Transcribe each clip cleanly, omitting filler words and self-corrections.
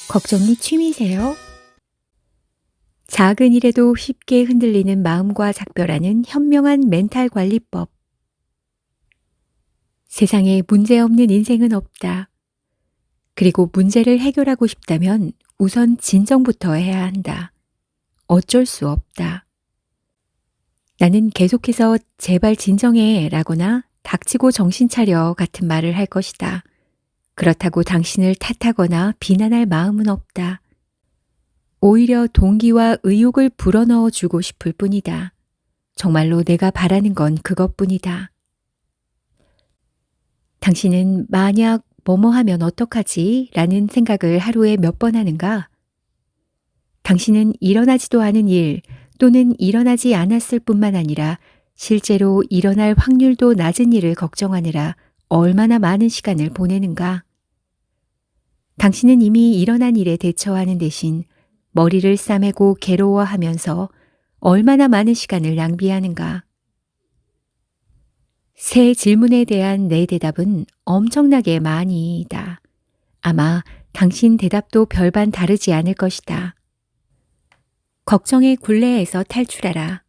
걱정이 취미세요? 작은 일에도 쉽게 흔들리는 마음과 작별하는 현명한 멘탈 관리법. 세상에 문제 없는 인생은 없다. 그리고 문제를 해결하고 싶다면 우선 진정부터 해야 한다. 어쩔 수 없다. 나는 계속해서 제발 진정해 라거나 닥치고 정신 차려 같은 말을 할 것이다. 그렇다고 당신을 탓하거나 비난할 마음은 없다. 오히려 동기와 의욕을 불어넣어 주고 싶을 뿐이다. 정말로 내가 바라는 건 그것뿐이다. 당신은 만약 뭐뭐 하면 어떡하지? 라는 생각을 하루에 몇 번 하는가? 당신은 일어나지도 않은 일 또는 일어나지 않았을 뿐만 아니라 실제로 일어날 확률도 낮은 일을 걱정하느라 얼마나 많은 시간을 보내는가? 당신은 이미 일어난 일에 대처하는 대신 머리를 싸매고 괴로워하면서 얼마나 많은 시간을 낭비하는가? 새 질문에 대한 내 대답은 엄청나게 많이다. 아마 당신 대답도 별반 다르지 않을 것이다. 걱정의 굴레에서 탈출하라.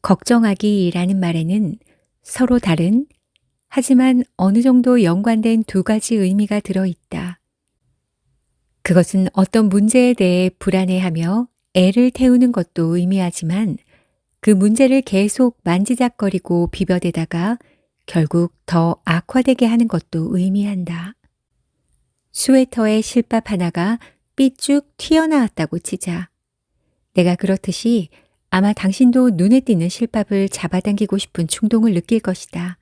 걱정하기라는 말에는 서로 다른 하지만 어느 정도 연관된 두 가지 의미가 들어있다. 그것은 어떤 문제에 대해 불안해하며 애를 태우는 것도 의미하지만 그 문제를 계속 만지작거리고 비벼대다가 결국 더 악화되게 하는 것도 의미한다. 스웨터의 실밥 하나가 삐쭉 튀어나왔다고 치자. 내가 그렇듯이 아마 당신도 눈에 띄는 실밥을 잡아당기고 싶은 충동을 느낄 것이다.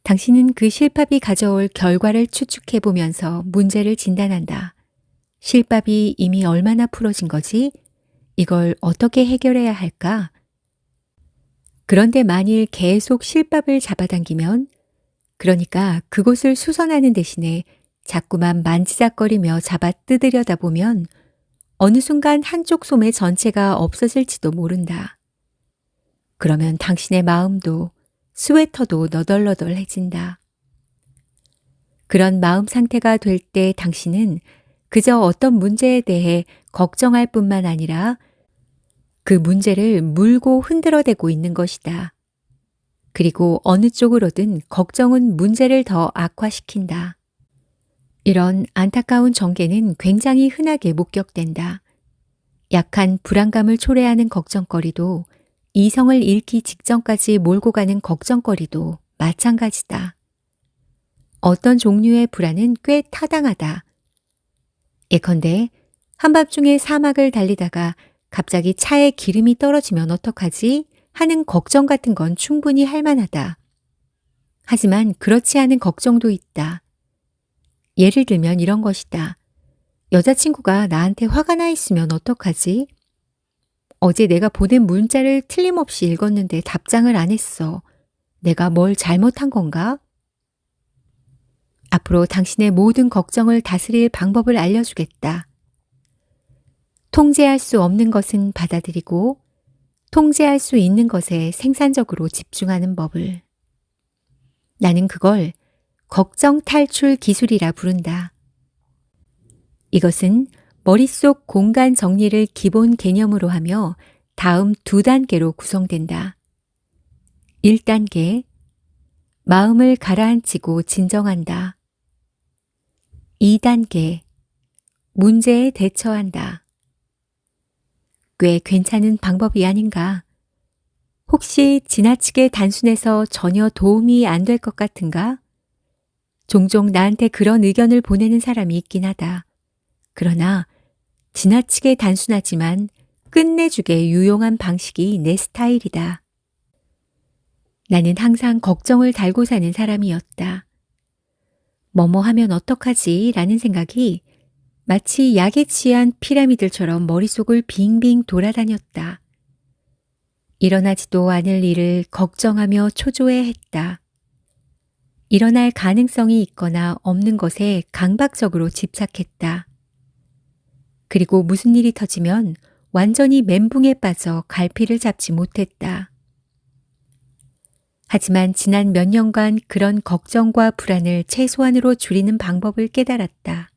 당신은 그 실밥이 가져올 결과를 추측해 보면서 문제를 진단한다. 실밥이 이미 얼마나 풀어진 거지? 이걸 어떻게 해결해야 할까? 그런데 만일 계속 실밥을 잡아당기면, 그러니까 그곳을 수선하는 대신에 자꾸만 만지작거리며 잡아 뜯으려다 보면 어느 순간 한쪽 소매 전체가 없어질지도 모른다. 그러면 당신의 마음도 스웨터도 너덜너덜해진다. 그런 마음 상태가 될 때 당신은 그저 어떤 문제에 대해 걱정할 뿐만 아니라 그 문제를 물고 흔들어대고 있는 것이다. 그리고 어느 쪽으로든 걱정은 문제를 더 악화시킨다. 이런 안타까운 전개는 굉장히 흔하게 목격된다. 약한 불안감을 초래하는 걱정거리도 이성을 잃기 직전까지 몰고 가는 걱정거리도 마찬가지다. 어떤 종류의 불안은 꽤 타당하다. 예컨대 한밤중에 사막을 달리다가 갑자기 차에 기름이 떨어지면 어떡하지? 하는 걱정 같은 건 충분히 할 만하다. 하지만 그렇지 않은 걱정도 있다. 예를 들면 이런 것이다. 여자친구가 나한테 화가 나 있으면 어떡하지? 어제 내가 보낸 문자를 틀림없이 읽었는데 답장을 안 했어. 내가 뭘 잘못한 건가? 앞으로 당신의 모든 걱정을 다스릴 방법을 알려주겠다. 통제할 수 없는 것은 받아들이고 통제할 수 있는 것에 생산적으로 집중하는 법을. 나는 그걸 걱정 탈출 기술이라 부른다. 이것은 머릿속 공간 정리를 기본 개념으로 하며 다음 두 단계로 구성된다. 1단계, 마음을 가라앉히고 진정한다. 2단계, 문제에 대처한다. 꽤 괜찮은 방법이 아닌가? 혹시 지나치게 단순해서 전혀 도움이 안 될 것 같은가? 종종 나한테 그런 의견을 보내는 사람이 있긴 하다. 그러나 지나치게 단순하지만 끝내주게 유용한 방식이 내 스타일이다. 나는 항상 걱정을 달고 사는 사람이었다. 뭐뭐 하면 어떡하지? 라는 생각이 마치 약에 취한 피라미들처럼 머릿속을 빙빙 돌아다녔다. 일어나지도 않을 일을 걱정하며 초조해했다. 일어날 가능성이 있거나 없는 것에 강박적으로 집착했다. 그리고 무슨 일이 터지면 완전히 멘붕에 빠져 갈피를 잡지 못했다. 하지만 지난 몇 년간 그런 걱정과 불안을 최소한으로 줄이는 방법을 깨달았다.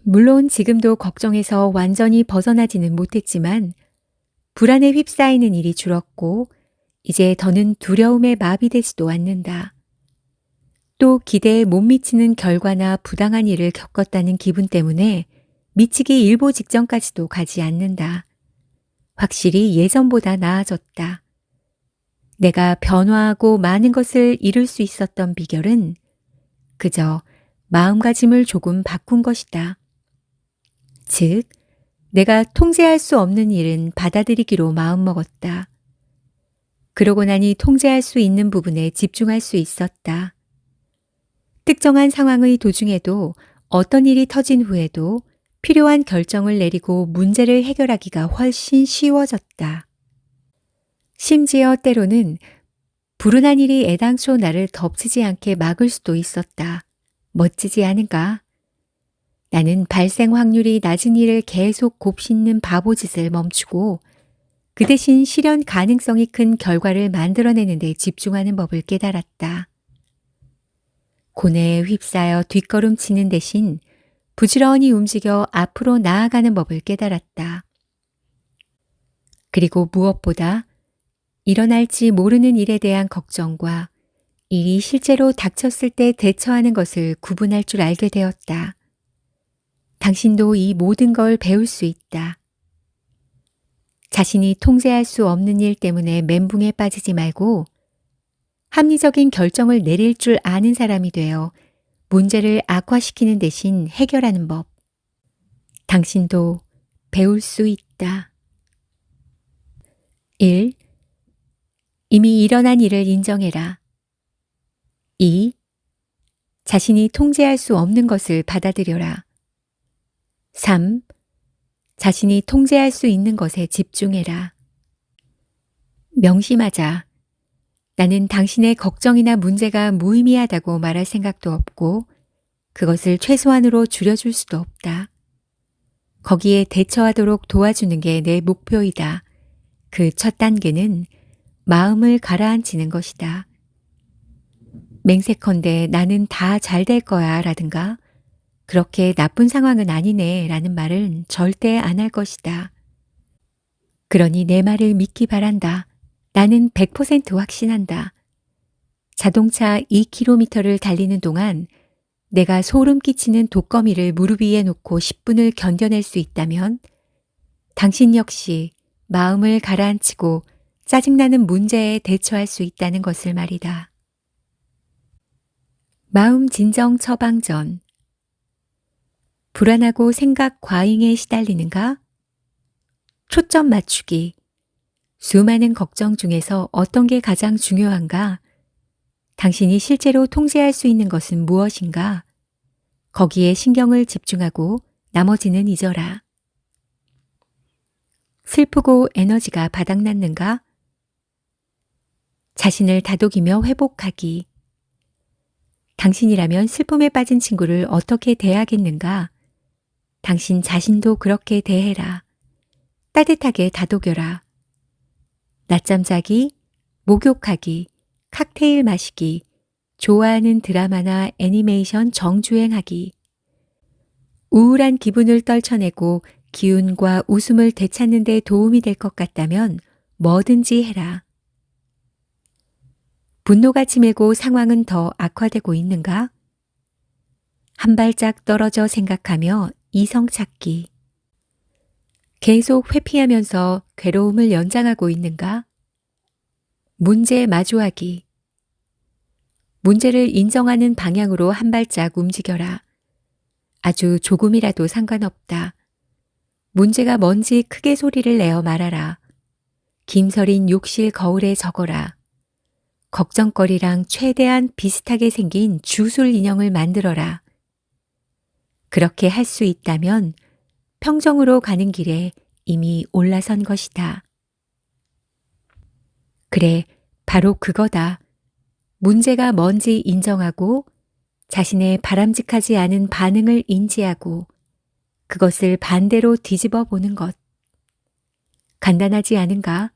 물론 지금도 걱정에서 완전히 벗어나지는 못했지만 불안에 휩싸이는 일이 줄었고 이제 더는 두려움에 마비되지도 않는다. 또 기대에 못 미치는 결과나 부당한 일을 겪었다는 기분 때문에 미치기 일보 직전까지도 가지 않는다. 확실히 예전보다 나아졌다. 내가 변화하고 많은 것을 이룰 수 있었던 비결은 그저 마음가짐을 조금 바꾼 것이다. 즉, 내가 통제할 수 없는 일은 받아들이기로 마음먹었다. 그러고 나니 통제할 수 있는 부분에 집중할 수 있었다. 특정한 상황의 도중에도 어떤 일이 터진 후에도 필요한 결정을 내리고 문제를 해결하기가 훨씬 쉬워졌다. 심지어 때로는 불운한 일이 애당초 나를 덮치지 않게 막을 수도 있었다. 멋지지 않은가? 나는 발생 확률이 낮은 일을 계속 곱씹는 바보짓을 멈추고 그 대신 실현 가능성이 큰 결과를 만들어내는 데 집중하는 법을 깨달았다. 고뇌에 휩싸여 뒷걸음치는 대신 부지런히 움직여 앞으로 나아가는 법을 깨달았다. 그리고 무엇보다 일어날지 모르는 일에 대한 걱정과 일이 실제로 닥쳤을 때 대처하는 것을 구분할 줄 알게 되었다. 당신도 이 모든 걸 배울 수 있다. 자신이 통제할 수 없는 일 때문에 멘붕에 빠지지 말고 합리적인 결정을 내릴 줄 아는 사람이 되어 문제를 악화시키는 대신 해결하는 법. 당신도 배울 수 있다. 1. 이미 일어난 일을 인정해라. 2. 자신이 통제할 수 없는 것을 받아들여라. 3. 자신이 통제할 수 있는 것에 집중해라. 명심하자. 나는 당신의 걱정이나 문제가 무의미하다고 말할 생각도 없고 그것을 최소한으로 줄여줄 수도 없다. 거기에 대처하도록 도와주는 게 내 목표이다. 그 첫 단계는 마음을 가라앉히는 것이다. 맹세컨대 나는 다 잘 될 거야 라든가 그렇게 나쁜 상황은 아니네 라는 말은 절대 안 할 것이다. 그러니 내 말을 믿기 바란다. 나는 100% 확신한다. 자동차 2km를 달리는 동안 내가 소름 끼치는 독거미를 무릎 위에 놓고 10분을 견뎌낼 수 있다면 당신 역시 마음을 가라앉히고 짜증나는 문제에 대처할 수 있다는 것을 말이다. 마음 진정 처방전. 불안하고 생각 과잉에 시달리는가? 초점 맞추기. 수많은 걱정 중에서 어떤 게 가장 중요한가? 당신이 실제로 통제할 수 있는 것은 무엇인가? 거기에 신경을 집중하고 나머지는 잊어라. 슬프고 에너지가 바닥났는가? 자신을 다독이며 회복하기. 당신이라면 슬픔에 빠진 친구를 어떻게 대하겠는가? 당신 자신도 그렇게 대해라. 따뜻하게 다독여라. 낮잠 자기, 목욕하기, 칵테일 마시기, 좋아하는 드라마나 애니메이션 정주행하기. 우울한 기분을 떨쳐내고 기운과 웃음을 되찾는 데 도움이 될 것 같다면 뭐든지 해라. 분노가 치밀고 상황은 더 악화되고 있는가? 한 발짝 떨어져 생각하며 이성 찾기. 계속 회피하면서 괴로움을 연장하고 있는가? 문제 마주하기. 문제를 인정하는 방향으로 한 발짝 움직여라. 아주 조금이라도 상관없다. 문제가 뭔지 크게 소리를 내어 말하라. 김서린 욕실 거울에 적어라. 걱정거리랑 최대한 비슷하게 생긴 주술 인형을 만들어라. 그렇게 할 수 있다면 평정으로 가는 길에 이미 올라선 것이다. 그래, 바로 그거다. 문제가 뭔지 인정하고 자신의 바람직하지 않은 반응을 인지하고 그것을 반대로 뒤집어 보는 것. 간단하지 않은가?